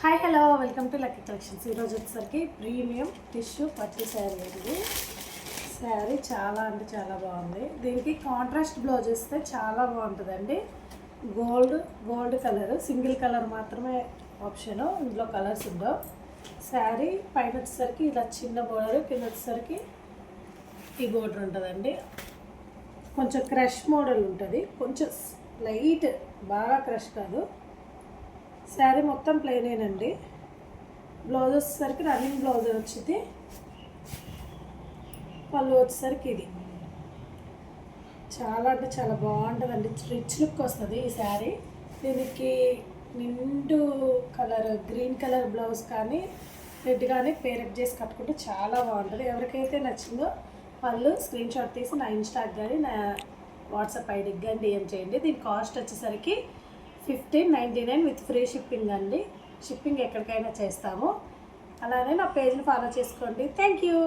Hi hello welcome to lucky collections. ఈరోజు వచ్చేసరికి premium tissue పట్టు శారీ అండి. శారీ చాలా అంటే చాలా బాగుంది. దీనికి కాంట్రాస్ట్ బ్లౌజ్ ఇస్తే చాలా బాగుంటుందండి. గోల్డ్ కలర్, సింగిల్ కలర్ మాత్రమే ఆప్షను, ఇందులో కలర్స్ ఉండవు. శారీ పైన వచ్చేసరికి ఇలా చిన్న బోర్డర్, కింద వచ్చేసరికి ఈ బోర్డర్ ఉంటుందండి. కొంచెం క్రష్ మోడల్ ఉంటుంది, కొంచెం లైట్, బాగా క్రష్ కాదు. శారీ మొత్తం ప్లెయినేనండి. బ్లౌజ్ వచ్చేసరికి రన్నింగ్ బ్లౌజ్ వచ్చింది. పళ్ళు వచ్చేసరికి ఇది చాలా అంటే చాలా బాగుంటుందండి. రిచ్ లుక్ వస్తుంది ఈ శారీ. దీనికి నిండు కలర్ గ్రీన్ కలర్ బ్లౌజ్ కానీ రెడ్ కానీ పేరప్ చేసి కట్టుకుంటే చాలా బాగుంటుంది. ఎవరికైతే నచ్చిందో వాళ్ళు స్క్రీన్ షాట్ తీసి నా ఇన్స్టాకి కానీ నా వాట్సాప్ ఐడికి కానీ డిఎం చేయండి. దీని కాస్ట్ వచ్చేసరికి 1599 విత్ ఫ్రీ షిప్పింగ్ అండి. షిప్పింగ్ ఎక్కడికైనా చేస్తాము. అలానే నా పేజ్ని ఫాలో చేసుకోండి. Thank you.